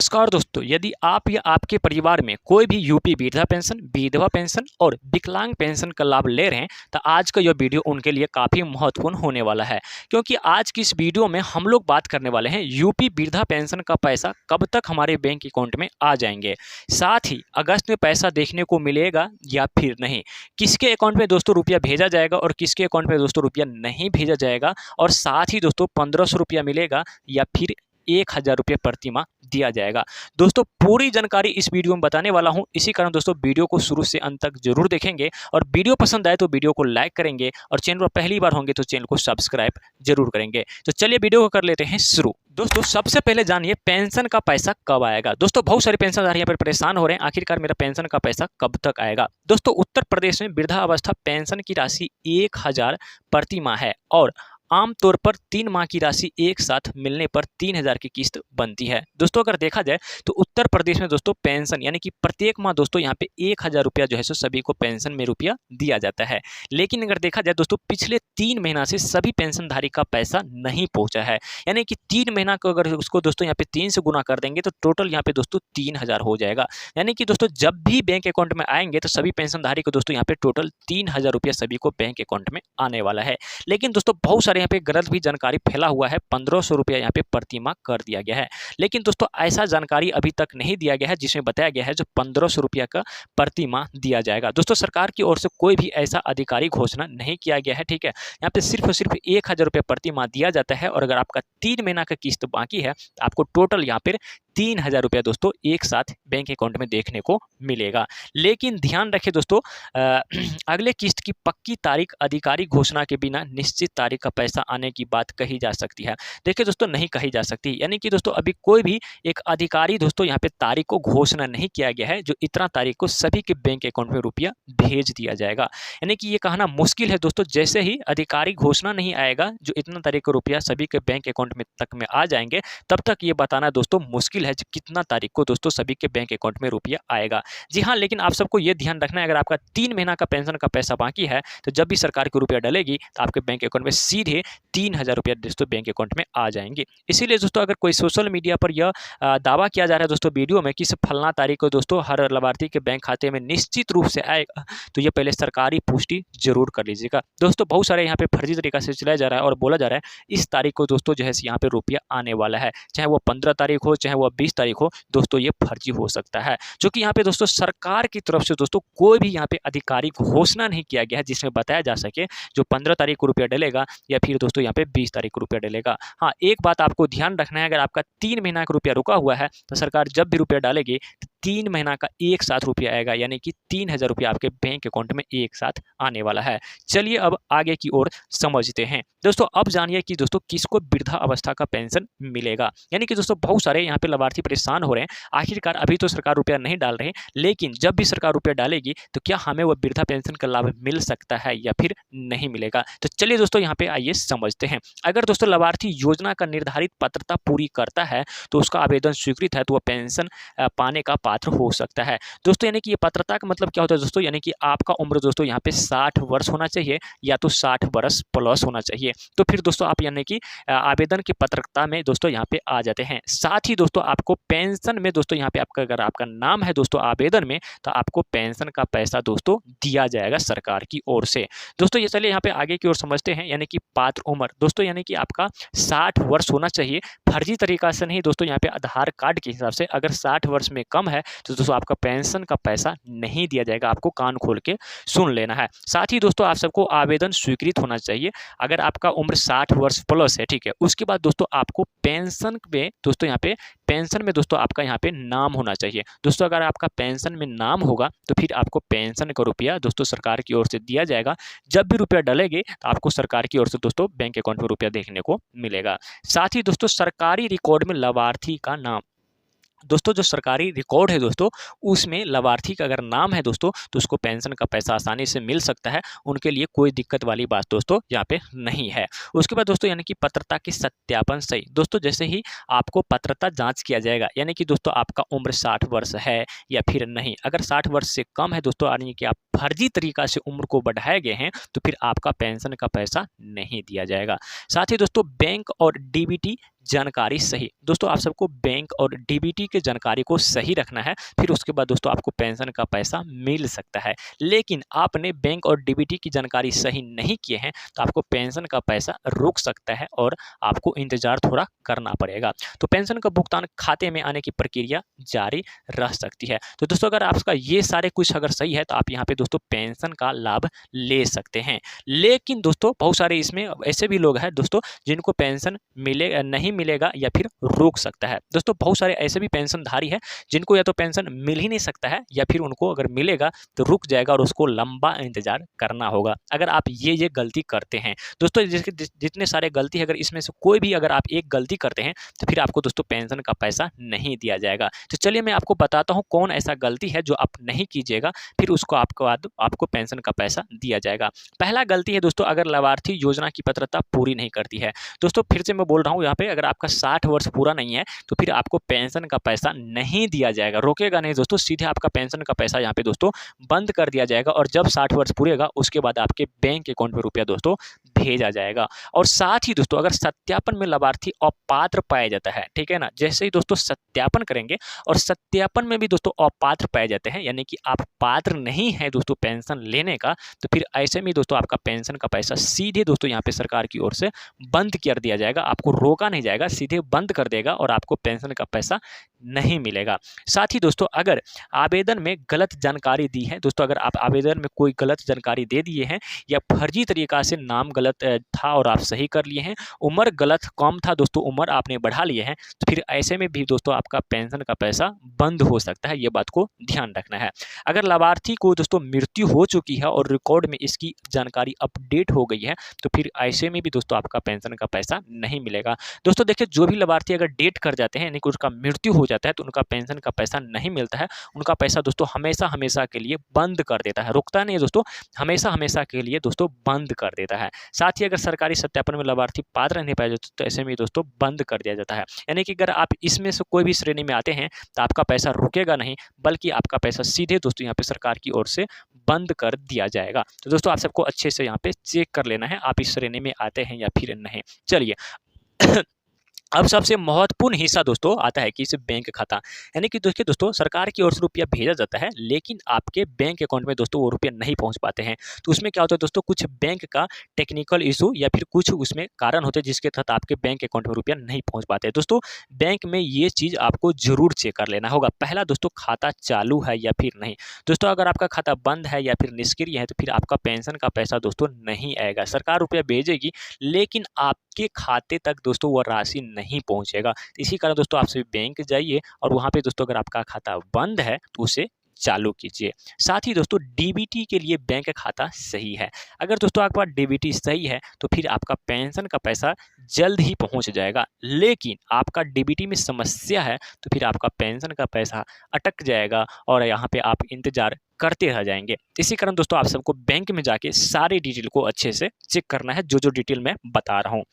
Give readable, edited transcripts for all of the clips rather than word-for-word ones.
नमस्कार दोस्तों, यदि आप या आपके परिवार में कोई भी यूपी वृद्धा पेंशन, विधवा पेंशन और विकलांग पेंशन का लाभ ले रहे हैं, तो आज का यह वीडियो उनके लिए काफ़ी महत्वपूर्ण होने वाला है। क्योंकि आज की इस वीडियो में हम लोग बात करने वाले हैं यूपी वृद्धा पेंशन का पैसा कब तक हमारे बैंक अकाउंट में आ जाएंगे, साथ ही अगस्त में पैसा देखने को मिलेगा या फिर नहीं, किसके अकाउंट में दोस्तों रुपया भेजा जाएगा और किसके अकाउंट में दोस्तों रुपया नहीं भेजा जाएगा, और साथ ही दोस्तों 1500 रुपया मिलेगा या फिर 1000 रुपये प्रति माह दिया जाएगा। दोस्तों पूरी जानकारी इस वीडियो में बताने वाला हूं, इसी कारण दोस्तों वीडियो को शुरू से अंत तक जरूर देखेंगे और वीडियो पसंद आए तो वीडियो को लाइक करेंगे और चैनल पर पहली बार होंगे तो चैनल को सब्सक्राइब जरूर करेंगे। तो चलिए वीडियो को कर लेते हैं शुरू। दोस्तों सबसे पहले जानिए पेंशन का पैसा कब आएगा। दोस्तों बहुत सारे पेंशनधारी यहाँ पर परेशान हो रहे हैं, आखिरकार मेरा पेंशन का पैसा कब तक आएगा। दोस्तों उत्तर प्रदेश में वृद्धावस्था पेंशन की राशि 1000 प्रति माह है और आमतौर पर 3 माह की राशि एक साथ मिलने पर 3000 की किस्त बनती है। दोस्तों अगर देखा जाए तो उत्तर प्रदेश में दोस्तों पेंशन यानी कि प्रत्येक माह दोस्तों यहाँ पे 1000 रुपया जो है सो सभी को पेंशन में रुपया दिया जाता है। लेकिन अगर देखा जाए दोस्तों पिछले 3 महीना से सभी पेंशनधारी का पैसा नहीं पहुंचा है, यानी कि 3 महीना को अगर उसको दोस्तों यहाँ पे 3 से गुना कर देंगे तो टोटल यहाँ पे दोस्तों 3000 हो जाएगा। यानी कि दोस्तों जब भी बैंक अकाउंट में आएंगे तो सभी पेंशनधारी को दोस्तों यहाँ पे टोटल 3000 रुपया सभी को बैंक अकाउंट में आने वाला है। लेकिन दोस्तों बहुत सारे यहाँ पे गलत भी जानकारी फैला हुआ है, 1500 रुपया यहाँ पे प्रति माह कर दिया गया है। लेकिन दोस्तों ऐसा जानकारी अभी तक नहीं दिया गया है जिसमें बताया गया है जो 1500 रुपया का प्रति माह दिया जाएगा। दोस्तों सरकार की ओर से कोई भी ऐसा आधिकारिक घोषणा नहीं किया गया है, ठीक है। यहाँ पे सिर्फ और सिर्फ 1000 रुपया प्रति माह दिया जाता है और अगर आपका 3 महीना का किस्त बाकी है तो आपको टोटल यहाँ पर 3000 रुपया दोस्तों एक साथ बैंक अकाउंट में देखने को मिलेगा। लेकिन ध्यान रखें दोस्तों अगले किस्त की पक्की तारीख आधिकारिक घोषणा के बिना निश्चित तारीख का पैसा आने की बात कही जा सकती है। देखिए दोस्तों नहीं कही जा सकती, यानी कि दोस्तों अभी कोई भी एक अधिकारी दोस्तों यहाँ पे तारीख को घोषणा नहीं किया गया है जो इतना तारीख को सभी के बैंक अकाउंट में रुपया भेज दिया जाएगा। यानी कि ये कहना मुश्किल है दोस्तों, जैसे ही आधिकारिक घोषणा नहीं आएगा जो इतना तारीख को रुपया सभी के बैंक अकाउंट में तक में आ जाएंगे, तब तक ये बताना दोस्तों मुश्किल है कितना तारीख को दोस्तों सभी के बैंक अकाउंट में रुपया आएगा। जी हाँ, लेकिन आप सबको ये ध्यान रखना है अगर आपका 3 महीना का पेंशन का पैसा बाकी है तो जब भी सरकार की रुपया डलेगी तो आपके बैंक अकाउंट में सीधे 3000 रुपया दोस्तों बैंक अकाउंट में आ जाएंगे। इसीलिए दोस्तों अगर कोई सोशल मीडिया पर यह दावा किया जा रहा है दोस्तों वीडियो में कि फलना तारीख को दोस्तों हर लाभार्थी के बैंक खाते में निश्चित रूप से आएगा, तो ये पहले सरकारी पुष्टि जरूर कर लीजिएगा। दोस्तों बहुत सारे यहाँ पे फर्जी तरीका से चलाया जा रहा है और बोला जा रहा है इस तारीख को दोस्तों जो है यहाँ पे रुपया आने वाला है, चाहे वो 15 तारीख हो चाहे वो 20 तारीख हो, दोस्तों ये फर्जी हो सकता है। जो कि यहाँ पे दोस्तों सरकार की तरफ से दोस्तों कोई भी यहाँ पे आधिकारिक घोषणा नहीं किया गया है जिसमें बताया जा सके जो 15 तारीख को रुपया डलेगा या फिर दोस्तों यहाँ पे 20 तारीख को रुपया डलेगा। हाँ एक बात आपको ध्यान रखना है, अगर आपका 3 महीना का रुपया रुका हुआ है तो सरकार जब भी रुपया डालेगी 3 महीना का एक साथ रुपया आएगा, यानी कि 3000 रुपया आपके बैंक अकाउंट में एक साथ आने वाला है। चलिए अब आगे की ओर समझते हैं। दोस्तों अब जानिए कि दोस्तों किसको वृद्धा अवस्था का पेंशन मिलेगा। यानी कि दोस्तों बहुत सारे यहाँ पे लाभार्थी परेशान हो रहे हैं, आखिरकार अभी तो सरकार रुपया नहीं डाल रहे, लेकिन जब भी सरकार रुपया डालेगी तो क्या हमें वो वृद्धा पेंशन का लाभ मिल सकता है या फिर नहीं मिलेगा। तो चलिए दोस्तों यहाँ पे आइए समझते हैं। अगर दोस्तों लाभार्थी योजना का निर्धारित पात्रता पूरी करता है तो उसका आवेदन स्वीकृत है तो वह पेंशन पाने का पात्र हो सकता है। दोस्तों यानी कि ये पात्रता का मतलब क्या होता है दोस्तों, यानी कि आपका उम्र दोस्तों यहाँ पे 60 वर्ष होना चाहिए या तो 60 वर्ष प्लस होना चाहिए, तो फिर दोस्तों आप यानी कि आवेदन की पात्रता में दोस्तों यहाँ पे आ जाते हैं। साथ ही दोस्तों आपको पेंशन में दोस्तों यहाँ पे आपका अगर आपका नाम है दोस्तों आवेदन में तो आपको पेंशन का पैसा दोस्तों दिया जाएगा सरकार की ओर से। दोस्तों ये चलिए यहाँ पे आगे की ओर समझते हैं। यानी कि पात्र उम्र दोस्तों यानी कि आपका 60 वर्ष होना चाहिए, फर्जी तरीका से नहीं दोस्तों, यहाँ पे आधार कार्ड के हिसाब से अगर 60 वर्ष में कम है तो दोस्तों आपका पेंशन का पैसा नहीं दिया जाएगा। आपको कान खोल के सुन लेना है। साथ ही दोस्तों आप सबको आवेदन स्वीकृत होना चाहिए अगर आपका उम्र 60 वर्ष प्लस है, ठीक है। उसके बाद दोस्तों आपको पेंशन में दोस्तों यहाँ पे पेंशन में दोस्तों आपका यहाँ पे नाम होना चाहिए। दोस्तों अगर आपका पेंशन में नाम होगा तो फिर आपको पेंशन का रुपया दोस्तों सरकार की ओर से दिया जाएगा। जब भी रुपया डलेगे तो आपको सरकार की ओर से दोस्तों बैंक अकाउंट में रुपया देखने को मिलेगा। साथ ही दोस्तों सरकारी रिकॉर्ड में लाभार्थी का नाम, दोस्तों जो सरकारी रिकॉर्ड है दोस्तों उसमें लाभार्थी का अगर नाम है दोस्तों तो उसको पेंशन का पैसा आसानी से मिल सकता है, उनके लिए कोई दिक्कत वाली बात दोस्तों यहाँ पे नहीं है। उसके बाद दोस्तों यानी कि पात्रता की सत्यापन सही, दोस्तों जैसे ही आपको पात्रता जांच किया जाएगा, यानी कि दोस्तों आपका उम्र 60 वर्ष है या फिर नहीं, अगर 60 वर्ष से कम है दोस्तों यानी कि आप फर्जी तरीका से उम्र को बढ़ाए गए हैं तो फिर आपका पेंशन का पैसा नहीं दिया जाएगा। साथ ही दोस्तों बैंक और डीबीटी जानकारी सही। दोस्तों आप सबको बैंक और डीबीटी के जानकारी को सही रखना है, फिर उसके बाद दोस्तों आपको पेंशन का पैसा मिल सकता है। लेकिन आपने बैंक और डीबीटी की जानकारी सही नहीं किए हैं तो आपको पेंशन का पैसा रुक सकता है और आपको इंतजार थोड़ा करना पड़ेगा। तो पेंशन का भुगतान खाते में आने की प्रक्रिया जारी रह सकती है। तो दोस्तों अगर आपका ये सारे कुछ अगर सही है तो आप यहाँ पे दोस्तों पेंशन का लाभ ले सकते हैं। लेकिन दोस्तों बहुत सारे इसमें ऐसे भी लोग हैं दोस्तों जिनको पेंशन नहीं मिलेगा या फिर रुक सकता है। दोस्तों बहुत सारे ऐसे भी पेंशनधारी है जिनको या तो पेंशन मिल ही नहीं सकता है या फिर उनको अगर मिलेगा तो रुक जाएगा और उसको लंबा इंतजार करना होगा। अगर आप ये गलती करते हैं दोस्तों, जितने सारे गलती है अगर इसमें से कोई भी अगर आप एक गलती करते हैं तो फिर आपको दोस्तों पेंशन का पैसा नहीं दिया जाएगा। तो चलिए मैं आपको बताता हूँ कौन ऐसा गलती है जो आप नहीं कीजिएगा, फिर उसको आपको पेंशन का पैसा दिया जाएगा। पहला गलती है दोस्तों, अगर लाभार्थी योजना की पात्रता पूरी नहीं करती है। दोस्तों फिर से मैं बोल रहा हूँ यहाँ पे, अगर आपका 60 वर्ष पूरा नहीं है तो फिर आपको पेंशन का पैसा नहीं दिया जाएगा। रोकेगा नहीं दोस्तों, सीधे आपका पेंशन का पैसा यहाँ पे दोस्तों बंद कर दिया जाएगा और जब 60 वर्ष पूरेगा उसके बाद आपके बैंक अकाउंट में रुपया दोस्तों भेजा जाएगा। और साथ ही दोस्तों अगर सत्यापन में लाभार्थी अपात्र पाया जाता है, ठीक है ना, जैसे ही दोस्तों सत्यापन करेंगे और सत्यापन में भी दोस्तों अपात्र पाए जाते हैं, यानी कि आप पात्र नहीं है दोस्तों पेंशन लेने का, तो फिर ऐसे में दोस्तों आपका पेंशन का पैसा सीधे दोस्तों यहाँ पे सरकार की ओर से बंद कर दिया जाएगा। आपको रोका नहीं जाएगा, सीधे बंद कर देगा और आपको पेंशन का पैसा नहीं मिलेगा। साथ ही दोस्तों अगर आवेदन में गलत जानकारी दी है दोस्तों, अगर आप आवेदन में कोई गलत जानकारी दे दिए हैं या फर्जी तरीका से नाम गलत था और आप सही कर लिए हैं, उम्र गलत कम था दोस्तों, उम्र आपने बढ़ा लिए हैं, तो फिर ऐसे में भी दोस्तों आपका पेंशन का पैसा बंद हो सकता है। ये बात को ध्यान रखना है। अगर लाभार्थी को दोस्तों मृत्यु हो चुकी है और रिकॉर्ड में इसकी जानकारी अपडेट हो गई है तो फिर ऐसे में भी दोस्तों आपका पेंशन का पैसा नहीं मिलेगा। दोस्तों देखिए, जो भी लाभार्थी अगर डेट कर जाते हैं यानी कि उसका मृत्यु हो जाता है तो उनका पेंशन का पैसा नहीं मिलता है। उनका पैसा दोस्तों हमेशा हमेशा के लिए बंद कर देता है, रुकता नहीं है दोस्तों, हमेशा हमेशा के लिए दोस्तों बंद कर देता है। साथ ही अगर सरकारी सत्यापन में लाभार्थी पात्र नहीं पाए जाते तो ऐसे में दोस्तों बंद कर दिया जाता है। यानी कि अगर आप इसमें से कोई भी श्रेणी में आते हैं तो आपका पैसा रुकेगा नहीं, बल्कि आपका पैसा सीधे दोस्तों यहाँ पे सरकार की ओर से बंद कर दिया जाएगा। तो दोस्तों आप सबको अच्छे से यहाँ पे चेक कर लेना है आप इस श्रेणी में आते हैं या फिर नहीं। चलिए अब सबसे महत्वपूर्ण हिस्सा दोस्तों आता है कि इस बैंक खाता, यानी कि देखिए दोस्तों सरकार की ओर से रुपया भेजा जाता है लेकिन आपके बैंक अकाउंट में दोस्तों वो रुपया नहीं पहुंच पाते हैं। तो उसमें क्या होता है दोस्तों, कुछ बैंक का टेक्निकल इशू या फिर कुछ उसमें कारण होते हैं जिसके तहत आपके बैंक अकाउंट में रुपया नहीं पहुंच पाते। दोस्तों बैंक में ये चीज़ आपको जरूर चेक कर लेना होगा। पहला दोस्तों, खाता चालू है या फिर नहीं। दोस्तों अगर आपका खाता बंद है या फिर निष्क्रिय है तो फिर आपका पेंशन का पैसा दोस्तों नहीं आएगा। सरकार रुपया भेजेगी लेकिन आपके खाते तक दोस्तों वो राशि नहीं पहुंचेगा। तो इसी कारण दोस्तों आप सभी बैंक जाइए और वहां पे दोस्तों अगर आपका खाता बंद है तो उसे चालू कीजिए। साथ ही दोस्तों डीबीटी के लिए बैंक खाता सही है। अगर दोस्तों आपका डीबीटी सही है तो फिर आपका पेंशन का पैसा जल्द ही पहुंच जाएगा। लेकिन आपका डीबीटी में समस्या है तो फिर आपका पेंशन का पैसा अटक जाएगा और यहाँ पे आप इंतजार करते रह जाएंगे। इसी कारण दोस्तों आप सबको बैंक में जाके सारे डिटेल को अच्छे से चेक करना है, जो डिटेल मैं बता रहा हूँ।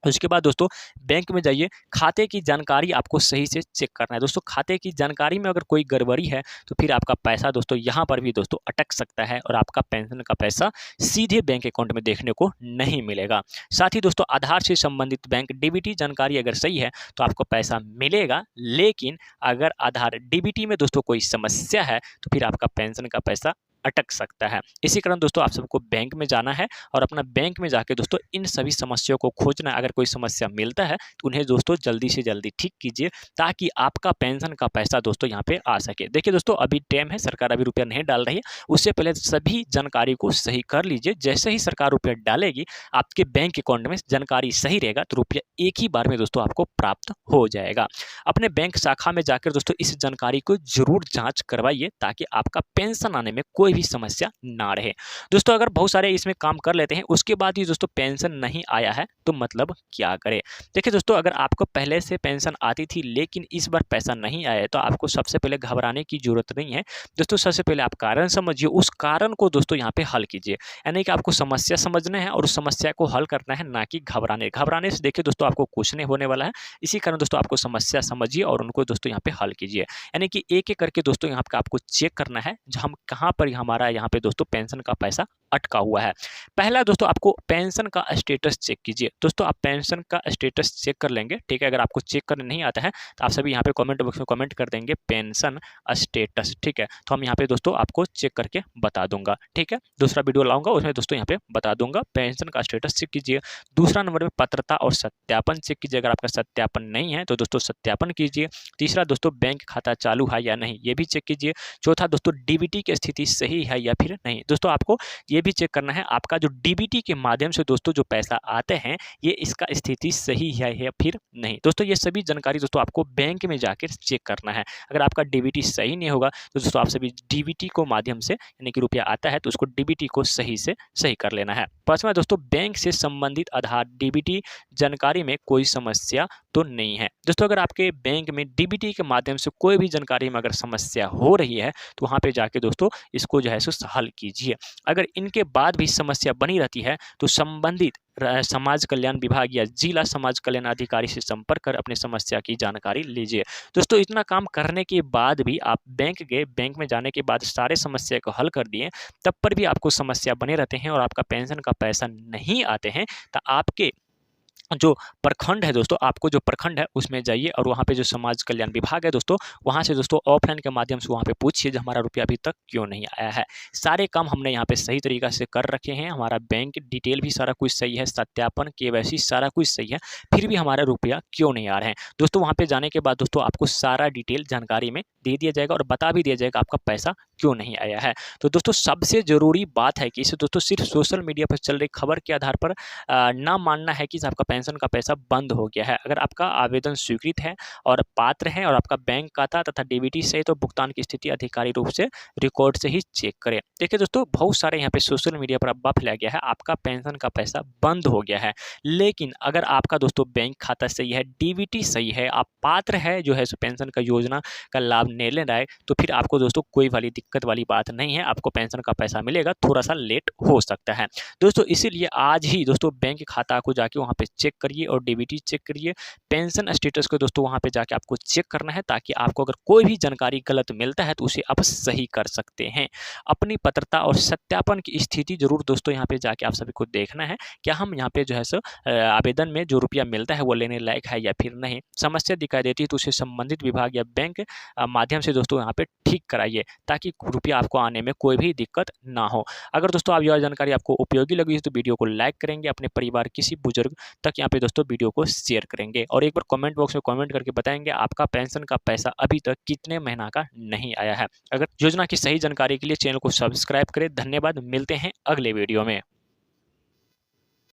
उसके बाद दोस्तों बैंक में जाइए, खाते की जानकारी आपको सही से चेक करना है। दोस्तों खाते की जानकारी में अगर कोई गड़बड़ी है तो फिर आपका पैसा दोस्तों यहाँ पर भी दोस्तों अटक सकता है और आपका पेंशन का पैसा सीधे बैंक अकाउंट में देखने को नहीं मिलेगा। साथ ही दोस्तों आधार से संबंधित बैंक डीबीटी जानकारी अगर सही है तो आपको पैसा मिलेगा, लेकिन अगर आधार डीबीटी में दोस्तों कोई समस्या है तो फिर आपका पेंशन का पैसा अटक सकता है। इसी कारण दोस्तों आप सबको बैंक में जाना है और अपना बैंक में जाके दोस्तों इन सभी समस्याओं को खोजना है। अगर कोई समस्या मिलता है तो उन्हें दोस्तों जल्दी से जल्दी ठीक कीजिए ताकि आपका पेंशन का पैसा दोस्तों यहाँ पे आ सके। देखिए दोस्तों अभी टाइम है, सरकार अभी रुपया नहीं डाल रही है, उससे पहले सभी जानकारी को सही कर लीजिए। जैसे ही सरकार रुपया डालेगी आपके बैंक अकाउंट में जानकारी सही रहेगा तो रुपया एक ही बार में दोस्तों आपको प्राप्त हो जाएगा। अपने बैंक शाखा में जाकर दोस्तों इस जानकारी को जरूर जाँच करवाइए ताकि आपका पेंशन आने में कोई भी समस्या ना रहे। दोस्तों अगर बहुत सारे इसमें काम कर लेते हैं उसके बाद ही दोस्तों पेंशन नहीं आया है तो मतलब क्या करें। देखिए दोस्तों अगर आपको पहले से पेंशन आती थी लेकिन इस बार पैसा नहीं आया है तो आपको सबसे पहले घबराने की जरूरत नहीं है। दोस्तों सबसे पहले आप कारण समझिए, उस कारण को दोस्तों यहाँ पे हल कीजिए। यानी कि आपको समस्या समझना है और उस समस्या को हल करना है, ना कि घबराने से देखिए दोस्तों आपको कुछ नहीं होने वाला है। इसी कारण दोस्तों आपको समस्या समझिए और उनको दोस्तों यहाँ पे हल कीजिए। यानी कि एक एक करके दोस्तों यहाँ पे आपको चेक करना है हम कहाँ पर हमारा यहाँ पे दोस्तों पेंशन का पैसा अटका हुआ है। पहला दोस्तों आपको पेंशन का स्टेटस चेक कीजिए। दोस्तों आप पेंशन का स्टेटस चेक कर लेंगे, ठीक है। अगर आपको चेक करने नहीं आता है तो आप सभी यहाँ पे कमेंट बॉक्स में कमेंट कर देंगे पेंशन स्टेटस, ठीक है। तो हम यहाँ पे दोस्तों आपको चेक करके बता दूंगा, ठीक है। दूसरा वीडियो लाऊंगा उसमें दोस्तों यहाँ पे बता दूंगा। पेंशन का स्टेटस चेक कीजिए। दूसरा नंबर पे पात्रता और सत्यापन चेक कीजिए। अगर आपका सत्यापन नहीं है तो दोस्तों सत्यापन कीजिए। तीसरा दोस्तों बैंक खाता चालू है या नहीं, ये भी चेक कीजिए। चौथा दोस्तों डीबीटी की स्थिति सही है या फिर नहीं। दोस्तों आपको ये भी चेक करना है आपका जो डीबीटी के माध्यम से दोस्तों जो पैसा आते हैं ये इसका स्थिति सही है या फिर नहीं। दोस्तों ये सभी जानकारी दोस्तों आपको बैंक में जाकर चेक करना है। अगर आपका डीबीटी सही नहीं होगा तो दोस्तों आप सभी डीबीटी को माध्यम से यानी कि रुपया आता है तो उसको डीबीटी को सही से सही कर लेना है। पांचवा दोस्तों बैंक से संबंधित आधार डीबीटी जानकारी में कोई समस्या तो नहीं है। दोस्तों अगर आपके बैंक में डीबीटी के माध्यम से कोई भी जानकारी में अगर समस्या हो रही है तो वहाँ पे जाके दोस्तों इसको जो है सो हल कीजिए। अगर इनके बाद भी समस्या बनी रहती है तो संबंधित समाज कल्याण विभाग या जिला समाज कल्याण अधिकारी से संपर्क कर अपनी समस्या की जानकारी लीजिए। दोस्तों इतना काम करने के बाद भी आप बैंक गए, बैंक में जाने के बाद सारे समस्या को हल कर दिए, तब पर भी आपको समस्या बने रहते हैं और आपका पेंशन का पैसा नहीं आते हैं, तो आपके जो प्रखंड है दोस्तों, आपको जो प्रखंड है उसमें जाइए और वहाँ पे जो समाज कल्याण विभाग है दोस्तों, वहाँ से दोस्तों ऑफलाइन के माध्यम से वहाँ पे पूछिए जो हमारा रुपया अभी तक क्यों नहीं आया है। सारे काम हमने यहाँ पे सही तरीका से कर रखे हैं, हमारा बैंक डिटेल भी सारा कुछ सही है, सत्यापन केवाईसी सारा कुछ सही है, फिर भी हमारा रुपया क्यों नहीं आ रहे हैं। दोस्तों वहाँ पे जाने के बाद दोस्तों आपको सारा डिटेल जानकारी में दे दिया जाएगा और बता भी दिया जाएगा आपका पैसा क्यों नहीं आया है। तो दोस्तों सबसे ज़रूरी बात है कि इसे दोस्तों सिर्फ सोशल मीडिया पर चल रही खबर के आधार पर ना मानना है कि आपका पेंशन का पैसा बंद हो गया है। अगर आपका आवेदन स्वीकृत है और पात्र है और आपका बैंक खाता तथा डीबीटी से तो भुगतान की स्थिति अधिकारी रूप से रिकॉर्ड से ही चेक करें। देखिए दोस्तों बहुत सारे यहाँ पे सोशल मीडिया पर अफवाह फैलाया गया है आपका पेंशन का पैसा बंद हो गया है, लेकिन अगर आपका दोस्तों बैंक खाता सही है, डीबीटी सही है, आप पात्र है जो है सो पेंशन का योजना का लाभ ले रहा है, तो फिर आपको दोस्तों कोई वाली दिक्कत वाली बात नहीं है, आपको पेंशन का पैसा मिलेगा, थोड़ा सा लेट हो सकता है दोस्तों। इसीलिए आज ही दोस्तों बैंक खाता को जाके वहाँ पे चेक करिए और डीबीटी चेक करिए। पेंशन स्टेटस को दोस्तों वहाँ पे जाके आपको चेक करना है ताकि आपको अगर कोई भी जानकारी गलत मिलता है तो उसे आप सही कर सकते हैं। अपनी पात्रता और सत्यापन की स्थिति जरूर दोस्तों यहाँ पे जाके आप सभी को देखना है, क्या हम यहाँ पे जो है सो आवेदन में जो रुपया मिलता है वो लेने लायक है या फिर नहीं। समस्या दिखाई देती है तो उसे संबंधित विभाग या बैंक माध्यम से दोस्तों यहाँ पे ठीक कराइए ताकि रुपया आपको आने में कोई भी दिक्कत ना हो। अगर दोस्तों आप यह जानकारी आपको उपयोगी लगी तो वीडियो को लाइक करेंगे, अपने परिवार किसी बुजुर्ग तक यहाँ पे दोस्तों वीडियो को शेयर करेंगे और एक बार कमेंट बॉक्स में कमेंट करके बताएंगे आपका पेंशन का पैसा अभी तक कितने महीना का नहीं आया है। अगर योजना की सही जानकारी के लिए चैनल को सब्सक्राइब करें। धन्यवाद, मिलते हैं अगले वीडियो में।